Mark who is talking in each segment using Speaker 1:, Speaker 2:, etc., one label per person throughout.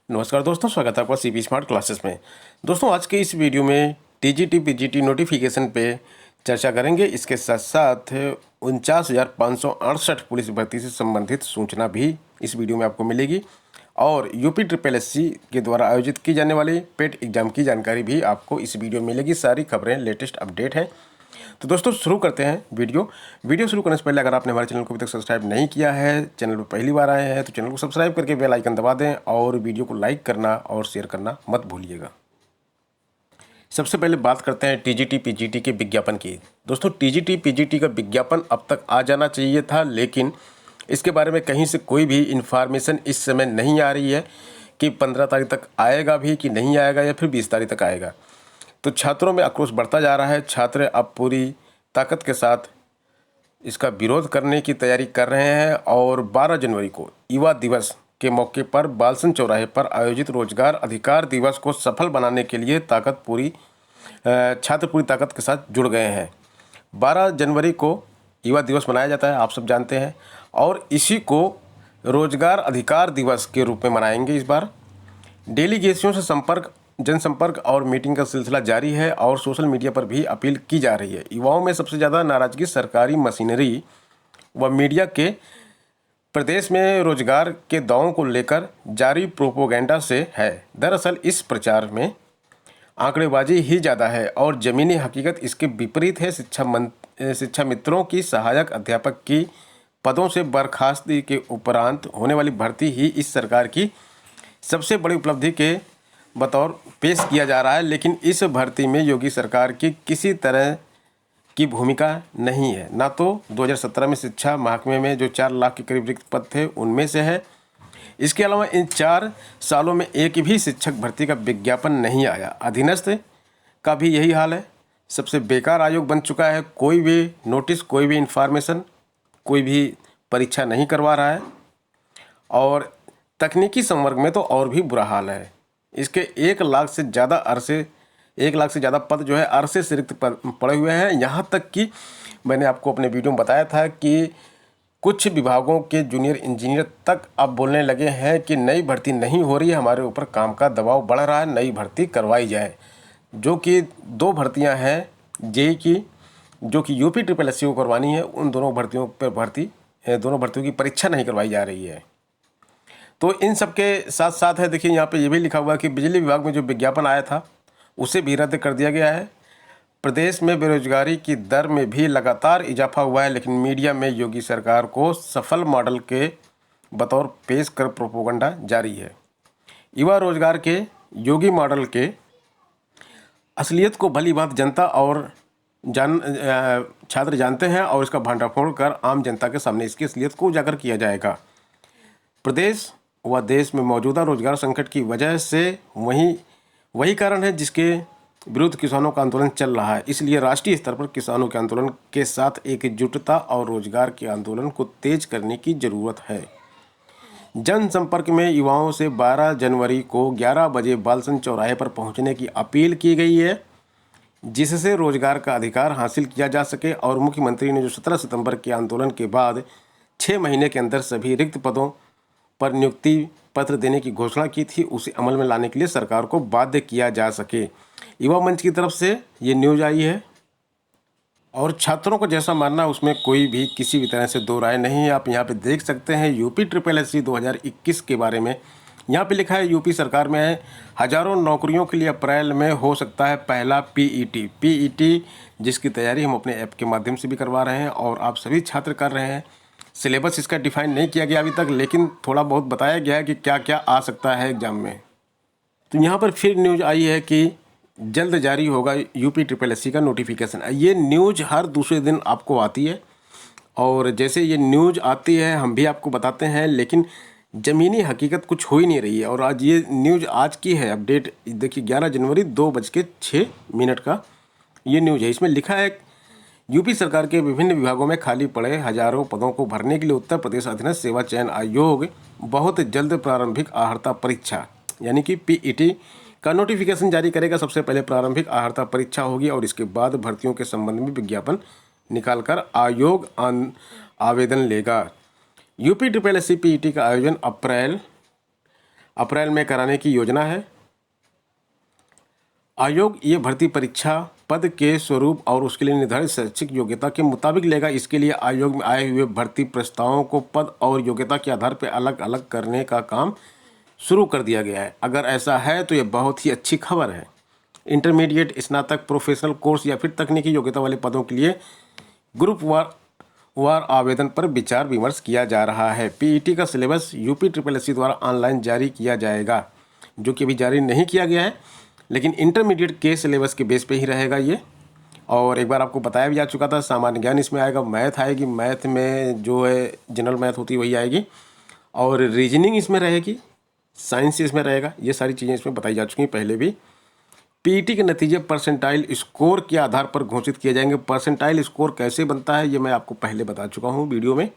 Speaker 1: नमस्कार दोस्तों, स्वागत है आपका सीपी स्मार्ट क्लासेस में। दोस्तों, आज के इस वीडियो में टीजीटी पीजीटी नोटिफिकेशन पे चर्चा करेंगे। इसके साथ साथ 49,568 पुलिस भर्ती से संबंधित सूचना भी इस वीडियो में आपको मिलेगी और यूपी ट्रिपल एससी के द्वारा आयोजित की जाने वाली पेट एग्जाम की जानकारी भी आपको इस वीडियो में मिलेगी। सारी खबरें लेटेस्ट अपडेट हैं। तो दोस्तों, शुरू करते हैं वीडियो शुरू करने से पहले अगर आपने हमारे चैनल को अभी तक सब्सक्राइब नहीं किया है, चैनल पर पहली बार आए हैं तो चैनल को सब्सक्राइब करके बेल आइकन दबा दें और वीडियो को लाइक करना और शेयर करना मत भूलिएगा। सबसे पहले बात करते हैं टीजीटी पीजीटी के विज्ञापन की। दोस्तों, टीजीटी पीजीटी का विज्ञापन अब तक आ जाना चाहिए था, लेकिन इसके बारे में कहीं से कोई भी इन्फॉर्मेशन इस समय नहीं आ रही है कि 15 तारीख तक आएगा भी कि नहीं आएगा या फिर 20 तारीख तक आएगा। तो छात्रों में आक्रोश बढ़ता जा रहा है। छात्र अब पूरी ताकत के साथ इसका विरोध करने की तैयारी कर रहे हैं और 12 जनवरी को युवा दिवस के मौके पर बालसन चौराहे पर आयोजित रोजगार अधिकार दिवस को सफल बनाने के लिए छात्र पूरी ताकत के साथ जुड़ गए हैं। 12 जनवरी को युवा दिवस मनाया जाता है, आप सब जानते हैं, और इसी को रोजगार अधिकार दिवस के रूप में मनाएंगे इस बार। डेलीगेशियों से जनसंपर्क और मीटिंग का सिलसिला जारी है और सोशल मीडिया पर भी अपील की जा रही है। युवाओं में सबसे ज़्यादा नाराजगी सरकारी मशीनरी व मीडिया के प्रदेश में रोजगार के दावों को लेकर जारी प्रोपोगेंडा से है। दरअसल इस प्रचार में आंकड़ेबाजी ही ज़्यादा है और ज़मीनी हकीकत इसके विपरीत है। शिक्षा मित्रों की सहायक अध्यापक की पदों से बर्खास्तगी के उपरांत होने वाली भर्ती ही इस सरकार की सबसे बड़ी उपलब्धि के बतौर पेश किया जा रहा है, लेकिन इस भर्ती में योगी सरकार की किसी तरह की भूमिका नहीं है। ना तो 2017 में शिक्षा महकमे में जो 4 लाख के करीब रिक्त पद थे उनमें से है। इसके अलावा इन 4 सालों में एक भी शिक्षक भर्ती का विज्ञापन नहीं आया। अधीनस्थ का भी यही हाल है। सबसे बेकार आयोग बन चुका है। कोई भी नोटिस, कोई भी इंफॉर्मेशन, कोई भी परीक्षा नहीं करवा रहा है और तकनीकी संवर्ग में तो और भी बुरा हाल है। इसके 1 लाख से ज़्यादा पद जो है अरसे से रिक्त पड़े हुए हैं। यहाँ तक कि मैंने आपको अपने वीडियो में बताया था कि कुछ विभागों के जूनियर इंजीनियर तक अब बोलने लगे हैं कि नई भर्ती नहीं हो रही है, हमारे ऊपर काम का दबाव बढ़ रहा है, नई भर्ती करवाई जाए। जो कि 2 भर्तियाँ हैं जेई की, जो कि यूपी ट्रिपल एससी को करवानी है, उन दोनों भर्तियों की परीक्षा नहीं करवाई जा रही है। तो इन सब के साथ साथ है, देखिए यहाँ पे ये भी लिखा हुआ है कि बिजली विभाग में जो विज्ञापन आया था उसे भी रद्द कर दिया गया है। प्रदेश में बेरोजगारी की दर में भी लगातार इजाफा हुआ है, लेकिन मीडिया में योगी सरकार को सफल मॉडल के बतौर पेश कर प्रोपोगंडा जारी है। युवा रोजगार के योगी मॉडल के असलियत को भली भांति जनता और छात्र जानते हैं और इसका भंडाफोड़ कर आम जनता के सामने इसकी असलियत को उजागर किया जाएगा। प्रदेश व देश में मौजूदा रोजगार संकट की वजह से वही कारण है जिसके विरुद्ध किसानों का आंदोलन चल रहा है। इसलिए राष्ट्रीय स्तर पर किसानों के आंदोलन के साथ एकजुटता और रोजगार के आंदोलन को तेज करने की जरूरत है। जनसंपर्क में युवाओं से 12 जनवरी को 11 बजे बालसन चौराहे पर पहुंचने की अपील की गई है, जिससे रोजगार का अधिकार हासिल किया जा सके। और मुख्यमंत्री ने जो 17 सितंबर के आंदोलन के बाद 6 महीने के अंदर सभी रिक्त पदों पर नियुक्ति पत्र देने की घोषणा की थी, उसे अमल में लाने के लिए सरकार को बाध्य किया जा सके। युवा मंच की तरफ से ये न्यूज़ आई है और छात्रों को जैसा मानना है उसमें कोई भी किसी भी तरह से दो राय नहीं है। आप यहाँ पे देख सकते हैं यूपी ट्रिपल एससी 2021 के बारे में। यहाँ पे लिखा है यूपी सरकार में है हज़ारों नौकरियों के लिए अप्रैल में हो सकता है पहला पीईटी, जिसकी तैयारी हम अपने ऐप के माध्यम से भी करवा रहे हैं और आप सभी छात्र कर रहे हैं। सिलेबस इसका डिफाइन नहीं किया गया अभी तक, लेकिन थोड़ा बहुत बताया गया है कि क्या क्या आ सकता है एग्ज़ाम में। तो यहाँ पर फिर न्यूज़ आई है कि जल्द जारी होगा यूपी ट्रिपल एससी का नोटिफिकेशन। ये न्यूज़ हर दूसरे दिन आपको आती है और जैसे ये न्यूज़ आती है हम भी आपको बताते हैं, लेकिन ज़मीनी हकीकत कुछ हो ही नहीं रही है। और आज ये न्यूज़ आज की है अपडेट, देखिए 11 जनवरी 2:06 का ये न्यूज़ है। इसमें लिखा है यूपी सरकार के विभिन्न विभागों में खाली पड़े हजारों पदों को भरने के लिए उत्तर प्रदेश अधीनस्थ सेवा चयन आयोग बहुत जल्द प्रारंभिक अर्हता परीक्षा यानी कि पीईटी का नोटिफिकेशन जारी करेगा। सबसे पहले प्रारंभिक अर्हता परीक्षा होगी और इसके बाद भर्तियों के संबंध में विज्ञापन निकालकर आयोग आवेदन लेगा। यूपी ट्रिपल एससी पीईटी का आयोजन अप्रैल में कराने की योजना है। आयोग ये भर्ती परीक्षा पद के स्वरूप और उसके लिए निर्धारित शैक्षिक योग्यता के मुताबिक लेगा। इसके लिए आयोग में आए हुए भर्ती प्रस्तावों को पद और योग्यता के आधार पर अलग अलग करने का काम शुरू कर दिया गया है। अगर ऐसा है तो यह बहुत ही अच्छी खबर है। इंटरमीडिएट, स्नातक, प्रोफेशनल कोर्स या फिर तकनीकी योग्यता वाले पदों के लिए ग्रुप वार आवेदन पर विचार विमर्श किया जा रहा है। पीईटी का सिलेबस यूपी SSSC द्वारा ऑनलाइन जारी किया जाएगा, जो कि अभी जारी नहीं किया गया है, लेकिन इंटरमीडिएट के सिलेबस के बेस पे ही रहेगा ये। और एक बार आपको बताया भी जा चुका था, सामान्य ज्ञान इसमें आएगा, मैथ आएगी, मैथ में जो है जनरल मैथ होती है वही आएगी, और रीजनिंग इसमें रहेगी, साइंस इसमें रहेगा। ये सारी चीज़ें इसमें बताई जा चुकी हैं पहले भी। पीईटी के नतीजे परसेंटाइल स्कोर के आधार पर घोषित किए जाएंगे। परसेंटाइल स्कोर कैसे बनता है ये मैं आपको पहले बता चुका हूँ वीडियो में।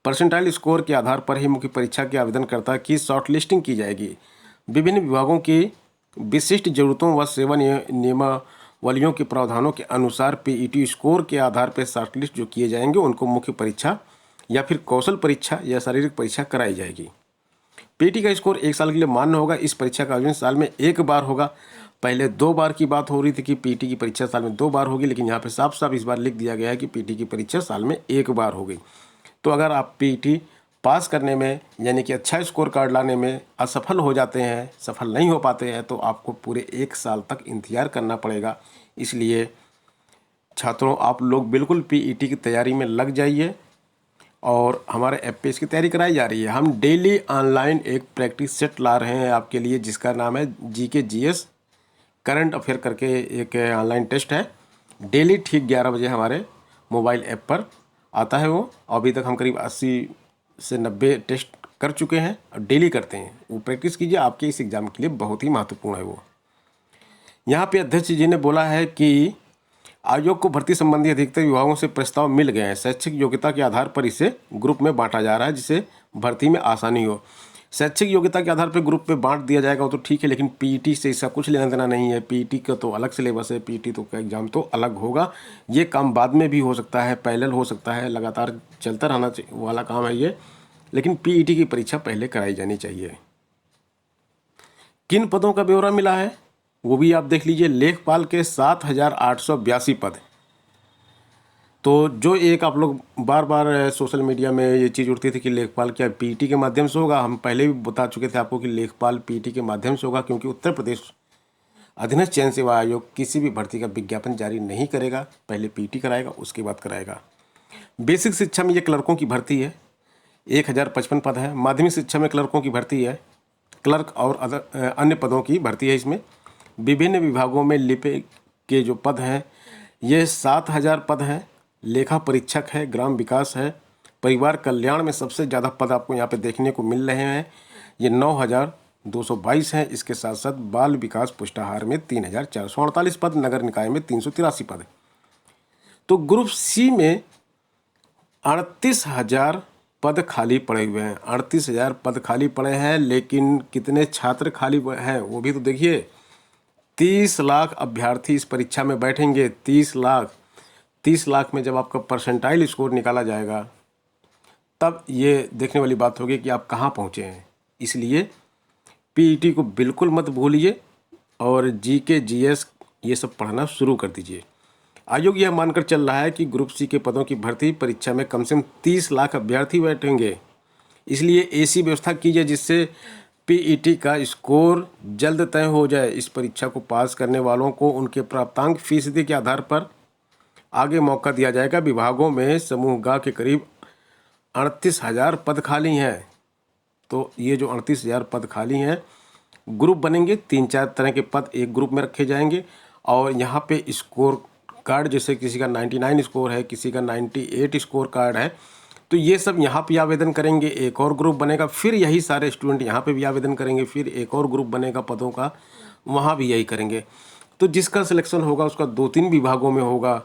Speaker 1: परसेंटाइल स्कोर के आधार पर ही मुख्य परीक्षा के आवेदनकर्ता की शॉर्टलिस्टिंग की जाएगी। विभिन्न विभागों की विशिष्ट जरूरतों व सेवा नियमावलियों के प्रावधानों के अनुसार पीईटी स्कोर के आधार पर शॉर्टलिस्ट जो किए जाएंगे उनको मुख्य परीक्षा या फिर कौशल परीक्षा या शारीरिक परीक्षा कराई जाएगी। पीईटी का स्कोर 1 साल के लिए मान्य होगा। इस परीक्षा का आयोजन साल में 1 बार होगा। पहले 2 बार की बात हो रही थी कि पीईटी की परीक्षा साल में 2 बार होगी, लेकिन यहाँ पे साफ साफ इस बार लिख दिया गया है कि पीईटी की परीक्षा साल में 1 बार होगी। तो अगर आप पीईटी पास करने में यानी कि अच्छा स्कोर कार्ड लाने में असफल हो जाते हैं, सफल नहीं हो पाते हैं, तो आपको पूरे 1 साल तक इंतजार करना पड़ेगा। इसलिए छात्रों, आप लोग बिल्कुल पीईटी की तैयारी में लग जाइए और हमारे ऐप पे इसकी तैयारी कराई जा रही है। हम डेली ऑनलाइन एक प्रैक्टिस सेट ला रहे हैं आपके लिए, जिसका नाम है जीके जीएस करंट अफेयर करके एक ऑनलाइन टेस्ट है। डेली ठीक 11 बजे हमारे मोबाइल ऐप पर आता है वो। अभी तक हम करीब 80 से 90 टेस्ट कर चुके हैं और डेली करते हैं। वो प्रैक्टिस कीजिए, आपके इस एग्ज़ाम के लिए बहुत ही महत्वपूर्ण है वो। यहाँ पे अध्यक्ष जी ने बोला है कि आयोग को भर्ती संबंधी अधिकतर विभागों से प्रस्ताव मिल गए हैं। शैक्षिक योग्यता के आधार पर इसे ग्रुप में बांटा जा रहा है, जिससे भर्ती में आसानी हो। शैक्षिक योग्यता के आधार पर ग्रुप में बांट दिया जाएगा वो तो ठीक है, लेकिन पीईटी से इसका कुछ लेना देना नहीं है। पीईटी का तो अलग सिलेबस है, पीईटी तो का एग्ज़ाम तो अलग होगा। ये काम बाद में भी हो सकता है, पैरेलल हो सकता है, लगातार चलता रहना वाला काम है ये, लेकिन पीईटी की परीक्षा पहले कराई जानी चाहिए। किन पदों का ब्यौरा मिला है वो भी आप देख लीजिए। लेखपाल के 7,882 पद। तो जो एक आप लोग बार बार सोशल मीडिया में ये चीज़ उठती थी कि लेखपाल क्या पीईटी के माध्यम से होगा, हम पहले भी बता चुके थे आपको कि लेखपाल पीईटी के माध्यम से होगा, क्योंकि उत्तर प्रदेश अधीनस्थ चयन सेवा आयोग किसी भी भर्ती का विज्ञापन जारी नहीं करेगा। पहले पीईटी कराएगा, उसके बाद कराएगा। बेसिक शिक्षा में ये क्लर्कों की भर्ती है, 1055 पद है। माध्यमिक शिक्षा में क्लर्कों की भर्ती है, क्लर्क और अन्य पदों की भर्ती है। इसमें विभिन्न विभागों में लिपिक के जो पद हैं ये 7000 पद हैं। लेखा परीक्षक है, ग्राम विकास है, परिवार कल्याण में सबसे ज़्यादा पद आपको यहाँ पे देखने को मिल रहे हैं, ये 9222 हैं। इसके साथ साथ बाल विकास पुष्टाहार में 3448 पद, नगर निकाय में 383 पद। तो ग्रुप सी में 38,000 पद खाली पड़े हुए हैं। 38,000 पद खाली पड़े हैं, लेकिन कितने छात्र खाली हैं वो भी तो देखिए। 30 लाख अभ्यर्थी इस परीक्षा में बैठेंगे। 30 लाख में जब आपका परसेंटाइल स्कोर निकाला जाएगा तब ये देखने वाली बात होगी कि आप कहाँ पहुँचे हैं। इसलिए पीईटी को बिल्कुल मत भूलिए और जीके जीएस ये सब पढ़ना शुरू कर दीजिए। आयोग यह मानकर चल रहा है कि ग्रुप सी के पदों की भर्ती परीक्षा में कम से कम 30 लाख अभ्यर्थी बैठेंगे। इसलिए ऐसी व्यवस्था कीजिए जिससे पीईटी का स्कोर जल्द तय हो जाए। इस परीक्षा को पास करने वालों को उनके प्राप्तांक फीसदी के आधार पर आगे मौका दिया जाएगा। विभागों में समूह ग के करीब 38,000 पद खाली हैं। तो ये जो 38,000 पद खाली हैं, ग्रुप बनेंगे, 3-4 तरह के पद एक ग्रुप में रखे जाएंगे और यहाँ पे स्कोर कार्ड, जैसे किसी का 99 स्कोर है, किसी का 98 स्कोर कार्ड है, तो ये सब यहाँ पे आवेदन करेंगे। एक और ग्रुप बनेगा, फिर यही सारे स्टूडेंट यहाँ पे भी आवेदन करेंगे, फिर एक और ग्रुप बनेगा पदों का, वहाँ भी यही करेंगे। तो जिसका सिलेक्शन होगा उसका 2-3 विभागों में होगा।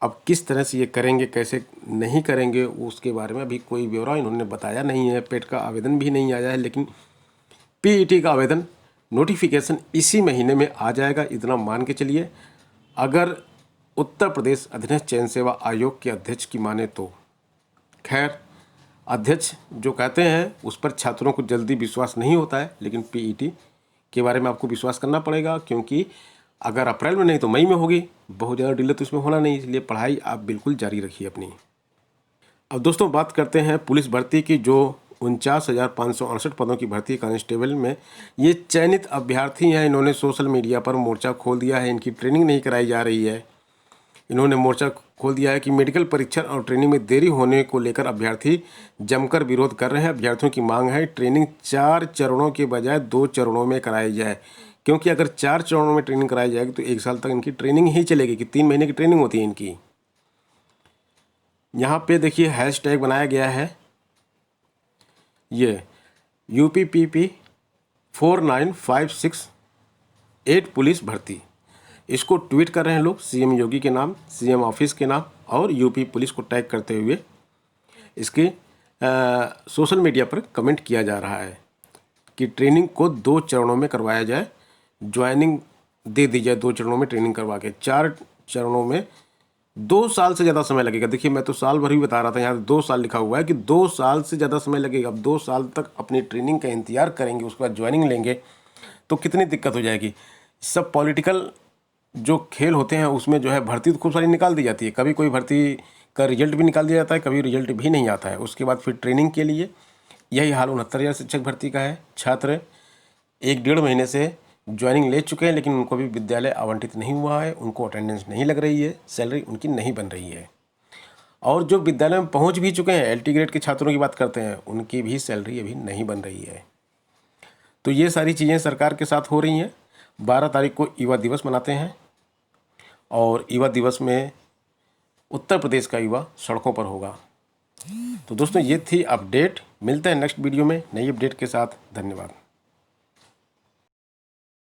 Speaker 1: अब किस तरह से ये करेंगे, कैसे नहीं करेंगे, उसके बारे में अभी कोई ब्यौरा इन्होंने बताया नहीं है। पेट का आवेदन भी नहीं आया है, लेकिन पीईटी का आवेदन नोटिफिकेशन इसी महीने में आ जाएगा, इतना मान के चलिए। अगर उत्तर प्रदेश अधीनस्थ चयन सेवा आयोग के अध्यक्ष की माने तो खैर अध्यक्ष जो कहते हैं उस पर छात्रों को जल्दी विश्वास नहीं होता है, लेकिन पीईटी के बारे में आपको विश्वास करना पड़ेगा, क्योंकि अगर अप्रैल में नहीं तो मई में होगी। बहुत ज़्यादा डिले तो इसमें होना नहीं, इसलिए पढ़ाई आप बिल्कुल जारी रखिए अपनी। अब दोस्तों बात करते हैं पुलिस भर्ती की, जो 49,568 पदों की भर्ती कांस्टेबल में ये चयनित अभ्यर्थी हैं। इन्होंने सोशल मीडिया पर मोर्चा खोल दिया है, इनकी ट्रेनिंग नहीं कराई जा रही है। इन्होंने मोर्चा खोल दिया है कि मेडिकल परीक्षण और ट्रेनिंग में देरी होने को लेकर अभ्यर्थी जमकर विरोध कर रहे हैं। अभ्यर्थियों की मांग है ट्रेनिंग 4 चरणों के बजाय 2 चरणों में कराई जाए, क्योंकि अगर 4 चरणों में ट्रेनिंग कराई जाएगी तो 1 साल तक इनकी ट्रेनिंग ही चलेगी, कि 3 महीने की ट्रेनिंग होती है इनकी। यहाँ पे देखिए हैशटैग बनाया गया है, ये UPPP 49568 पुलिस भर्ती। इसको ट्वीट कर रहे हैं लोग सीएम योगी के नाम, सीएम ऑफिस के नाम और यूपी पुलिस को टैग करते हुए इसके सोशल मीडिया पर कमेंट किया जा रहा है कि ट्रेनिंग को 2 चरणों में करवाया जाए, ज्वाइनिंग दे दी जाए 2 चरणों में ट्रेनिंग करवा के। 4 चरणों में 2 साल से ज़्यादा समय लगेगा। देखिए मैं तो साल भर ही बता रहा था, यहाँ 2 साल लिखा हुआ है कि 2 साल से ज़्यादा समय लगेगा। अब 2 साल तक अपनी ट्रेनिंग का इंतजार करेंगे, उसके बाद ज्वाइनिंग लेंगे तो कितनी दिक्कत हो जाएगी। सब पॉलिटिकल जो खेल होते हैं उसमें जो है भर्ती तो खूब सारी निकाल दी जाती है, कभी कोई भर्ती का रिजल्ट भी निकाल दिया जाता है, कभी रिजल्ट भी नहीं आता है। उसके बाद फिर ट्रेनिंग के लिए यही हाल 69,000 शिक्षक भर्ती का है। छात्र 1-1.5 महीने से ज्वाइनिंग ले चुके हैं, लेकिन उनको भी विद्यालय आवंटित नहीं हुआ है, उनको अटेंडेंस नहीं लग रही है, सैलरी उनकी नहीं बन रही है। और जो विद्यालय में पहुंच भी चुके हैं, LT ग्रेड के छात्रों की बात करते हैं, उनकी भी सैलरी अभी नहीं बन रही है। तो ये सारी चीज़ें सरकार के साथ हो रही हैं। 12 तारीख को युवा दिवस मनाते हैं और युवा दिवस में उत्तर प्रदेश का युवा सड़कों पर होगा। तो दोस्तों ये थी अपडेट, मिलते हैं नेक्स्ट वीडियो में नई अपडेट के साथ। धन्यवाद।